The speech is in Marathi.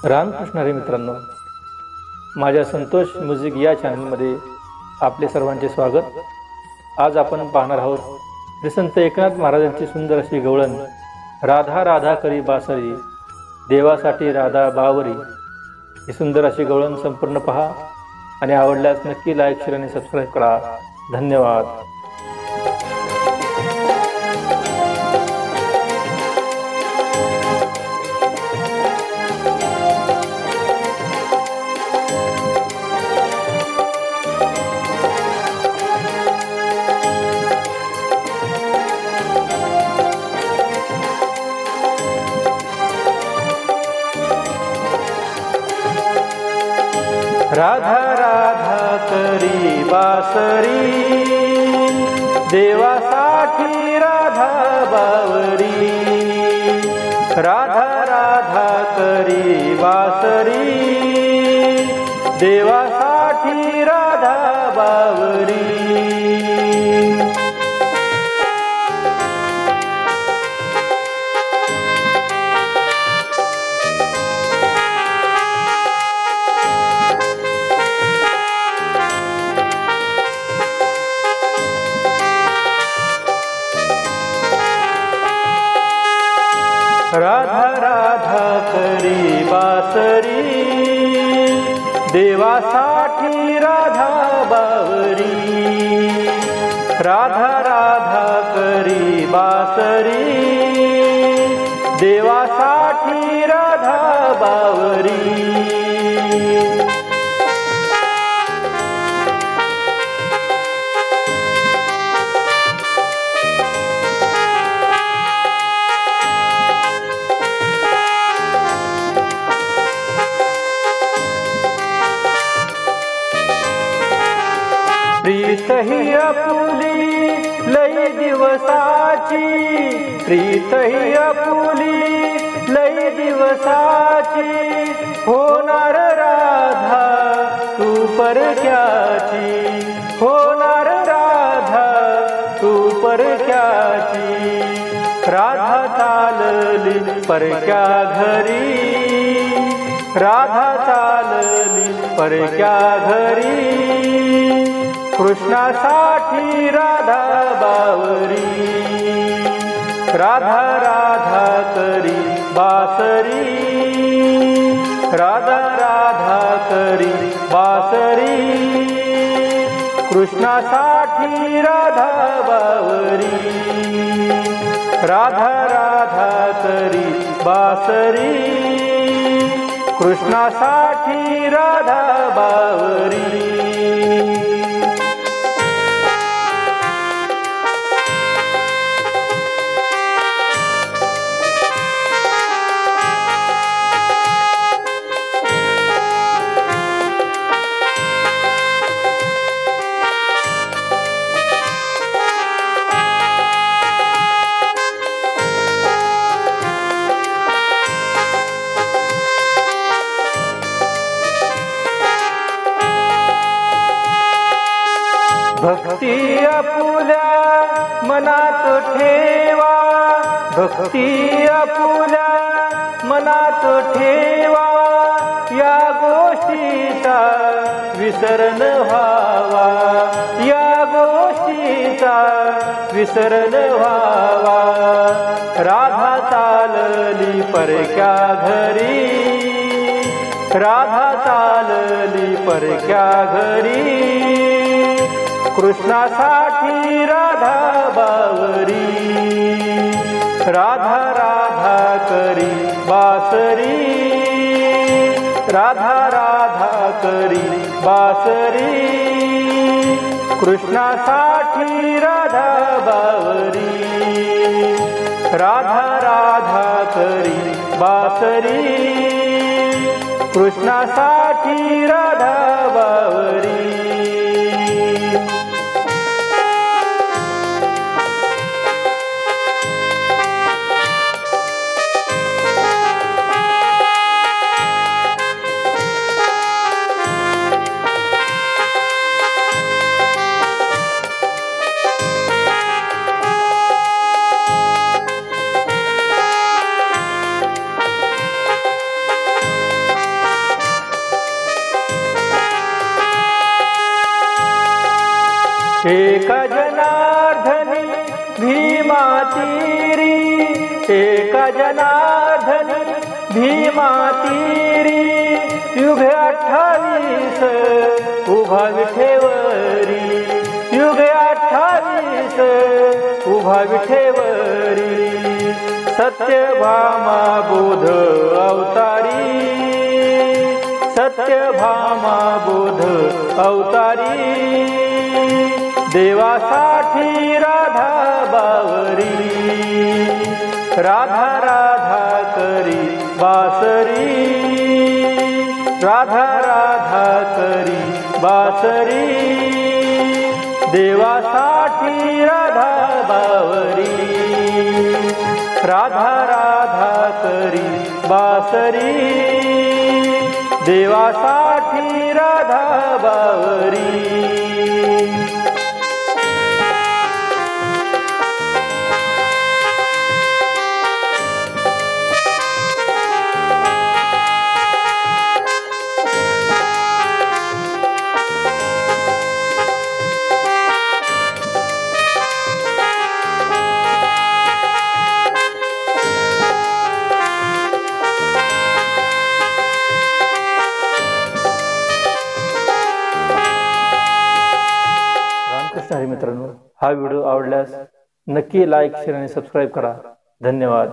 रामकृष्ण हरी मित्रांनो, माझ्या संतोष म्युझिक या चॅनलमध्ये आपले सर्वांचे स्वागत। आज आपण पाहणार आहोत श्री संत एकनाथ महाराजांची सुंदर अशी गवळण, राधा राधा करी बासरी देवासाठी राधा बावरी। ही सुंदर अशी गवळण संपूर्ण पहा आणि आवडल्यास नक्की लाईक, शेअर आणि सबस्क्राईब करा। धन्यवाद। राधा राधा करी बासरी देवासाठी राधा बावरी। राधा राधा करी बासरी देवासाठी राधा बावरी। राधा राधा करी बासरी देवासाठी राधा बावरी। राधा राधा करी बासरी देवासाठी राधा बावरी। प्रीत ही आपुली लई दिवसाची, प्रीत ही आपुली लई दिवसाची। होणार राधा तू परक्याची, होणार राधा तू परक्याची। राधा चालली परक्या घरी, राधा चालली परक्या घरी। कृष्णासाठी राधा बावरी। राधा राधा करी बासरी, राधा राधा करी बासरी। कृष्णासाठी राधा बावरी। राधा राधा करी बासरी कृष्णासाठी राधा बावरी। भक्ती आपुल्या मनात ठेवा, भक्ती आपुल्या मनात ठेवा। या गोष्टीचा विसर न व्हावा, या गोष्टीचा विसर न व्हावा। राधा चालली परक्या घरी, राधा चालली परक्या घरी। कृष्णासाठी राधा बावरी। राधा राधा करी बासरी, राधा राधा करी बासरी। कृष्णासाठी राधा बावरी। राधा राधा करी बासरी कृष्णासाठी राधा बावरी। एका जनार्दनी भीमा तीरी, एका जनार्दनी भीमा तीरी, युग 28 उभा विठेवरी, युग 28 उभा विठेवरी, सत्यभामा बोध अवतारी, सत्यभामा बोध अवतारी, देवासाठी राधा बावरी, राधा राधा करी बासरी, राधा राधा करी बासरी, देवासाठी राधा बावरी, राधा राधा करी बासरी, देवासाठी राधा बावरी. मित्रांनो, हा व्हिडिओ आवडल्यास नक्की लाईक, शेअर आणि सबस्क्राईब करा. धन्यवाद.